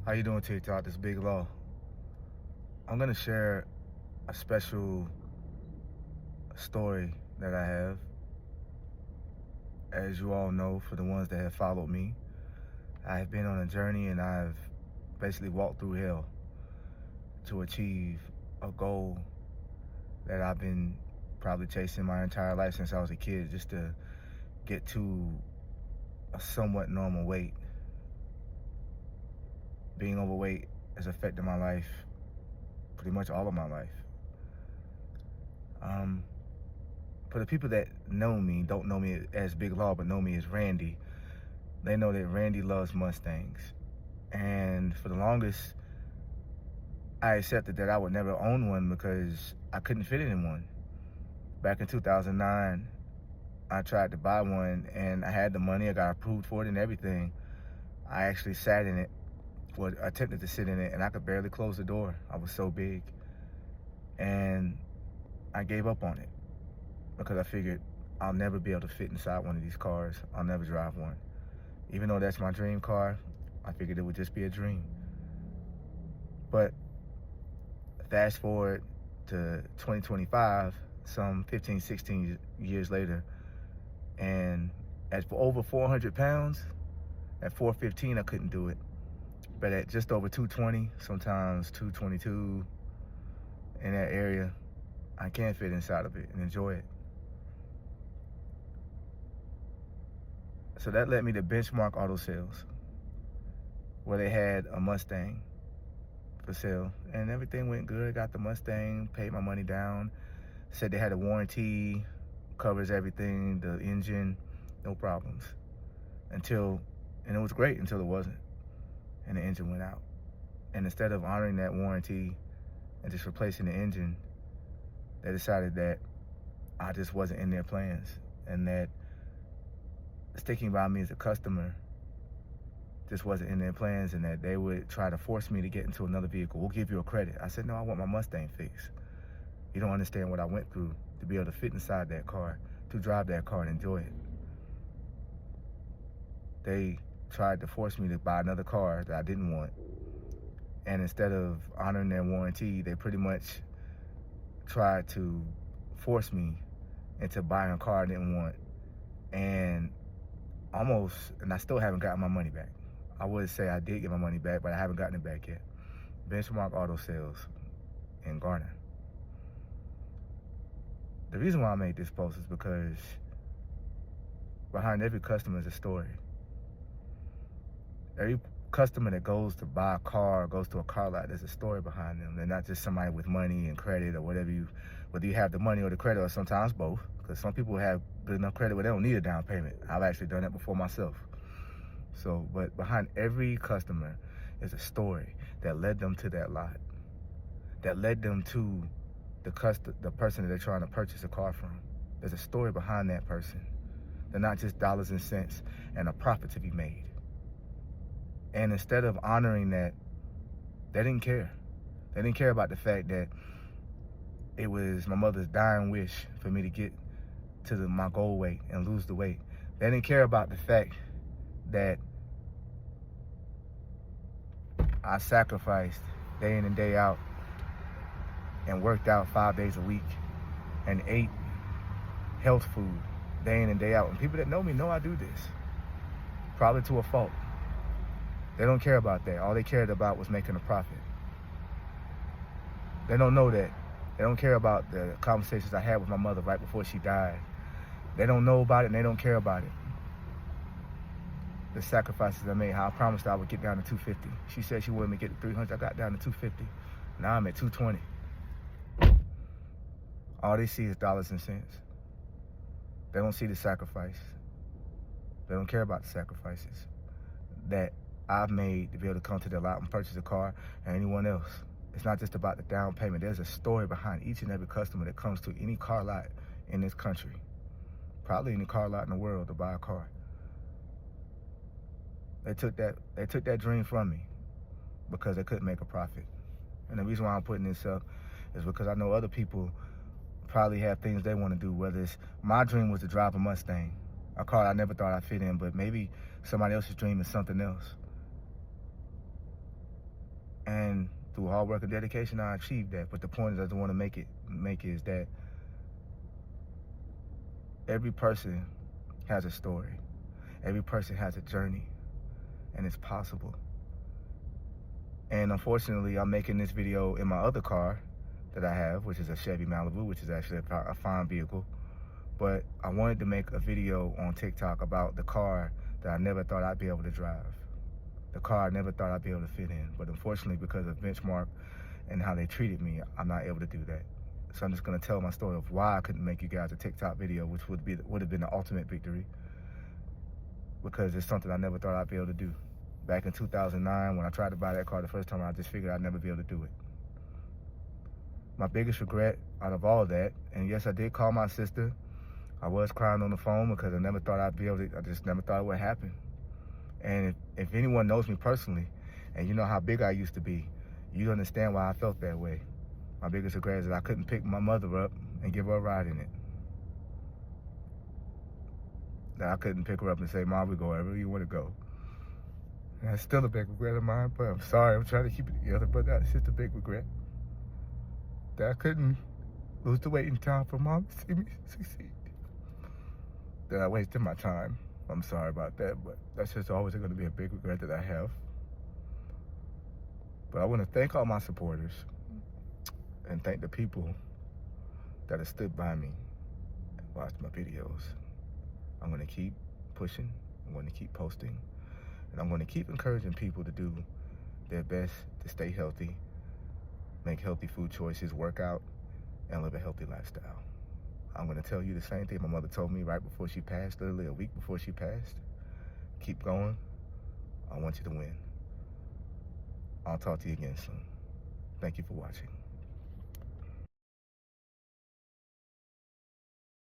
How you doing, TikTok? This is Big Law. I'm gonna share a special story that I have. As you all know, for the ones that have followed me, I have been on a journey and I've basically walked through hell to achieve a goal that I've been probably chasing my entire life since I was a kid, just to get to a somewhat normal weight. Being overweight has affected my life, pretty much all of my life. For the people that know me, don't know me as Big Law, but know me as Randy, they know that Randy loves Mustangs. And for the longest, I accepted that I would never own one because I couldn't fit in one. Back in 2009, I tried to buy one and I had the money, I got approved for it and everything. I actually sat in it, or attempted to sit in it, and I could barely close the door. I was so big. And I gave up on it because I figured I'll never be able to fit inside one of these cars. I'll never drive one. Even though that's my dream car, I figured it would just be a dream. But fast forward to 2025, some 15, 16 years later, and at over 400 pounds, at 415, I couldn't do it. But at just over 220, sometimes 222, in that area, I can fit inside of it and enjoy it. So that led me to Benchmark Auto Sales, where they had a Mustang for sale, and everything went good. Got the Mustang, paid my money down, said they had a warranty, covers everything, the engine, no problems. And it was great until it wasn't, and the engine went out. And instead of honoring that warranty and just replacing the engine, they decided that I just wasn't in their plans, and that sticking by me as a customer just wasn't in their plans, and that they would try to force me to get into another vehicle. We'll give you a credit. I said, no, I want my Mustang fixed. You don't understand what I went through to be able to fit inside that car, to drive that car and enjoy it. They tried to force me to buy another car that I didn't want. And instead of honoring their warranty, they pretty much tried to force me into buying a car I didn't want. And I still haven't gotten my money back. I would say I did get my money back, but I haven't gotten it back yet. Benchmark Auto Sales in Garner. The reason why I made this post is because behind every customer is a story. Every customer that goes to buy a car, goes to a car lot, there's a story behind them. They're not just somebody with money and credit or whether you have the money or the credit, or sometimes both, because some people have good enough credit where they don't need a down payment. I've actually done that before myself. So, but behind every customer is a story that led them to that lot, that led them to the person that they're trying to purchase a car from. There's a story behind that person. They're not just dollars and cents and a profit to be made. And instead of honoring that, they didn't care. They didn't care about the fact that it was my mother's dying wish for me to get to my goal weight and lose the weight. They didn't care about the fact that I sacrificed day in and day out and worked out 5 days a week and ate health food day in and day out. And people that know me know I do this, probably to a fault. They don't care about that. All they cared about was making a profit. They don't know that. They don't care about the conversations I had with my mother right before she died. They don't know about it and they don't care about it. The sacrifices I made, how I promised her I would get down to 250. She said she wanted me to get to 300. I got down to 250. Now I'm at 220. All they see is dollars and cents. They don't see the sacrifice. They don't care about the sacrifices that I've made to be able to come to the lot and purchase a car, and anyone else. It's not just about the down payment. There's a story behind each and every customer that comes to any car lot in this country, probably any car lot in the world, to buy a car. They took that dream from me because they couldn't make a profit. And the reason why I'm putting this up is because I know other people probably have things they want to do, whether it's my dream was to drive a Mustang, a car I never thought I'd fit in, but maybe somebody else's dream is something else. And through hard work and dedication, I achieved that. But the point is, I just want to make is that every person has a story. Every person has a journey, and it's possible. And unfortunately, I'm making this video in my other car that I have, which is a Chevy Malibu, which is actually a fine vehicle. But I wanted to make a video on TikTok about the car that I never thought I'd be able to drive. The car I never thought I'd be able to fit in. But unfortunately, because of Benchmark and how they treated me, I'm not able to do that. So I'm just gonna tell my story of why I couldn't make you guys a TikTok video, which would have been the ultimate victory. Because it's something I never thought I'd be able to do. Back in 2009, when I tried to buy that car the first time, I just figured I'd never be able to do it. My biggest regret out of all of that, and yes, I did call my sister. I was crying on the phone because I never thought I'd be able to, I just never thought it would happen. And if anyone knows me personally, and you know how big I used to be, you understand why I felt that way. My biggest regret is that I couldn't pick my mother up and give her a ride in it. That I couldn't pick her up and say, Mom, we go wherever you want to go. And that's still a big regret of mine, but I'm sorry, I'm trying to keep it together, but that's just a big regret. That I couldn't lose the weight in time for Mom to see me succeed. That I wasted my time. I'm sorry about that, but that's just always going to be a big regret that I have. But I want to thank all my supporters and thank the people that have stood by me and watched my videos. I'm going to keep pushing. I'm going to keep posting. And I'm going to keep encouraging people to do their best to stay healthy, make healthy food choices, work out, and live a healthy lifestyle. I'm going to tell you the same thing my mother told me right before she passed, literally a week before she passed. Keep going. I want you to win. I'll talk to you again soon. Thank you for watching.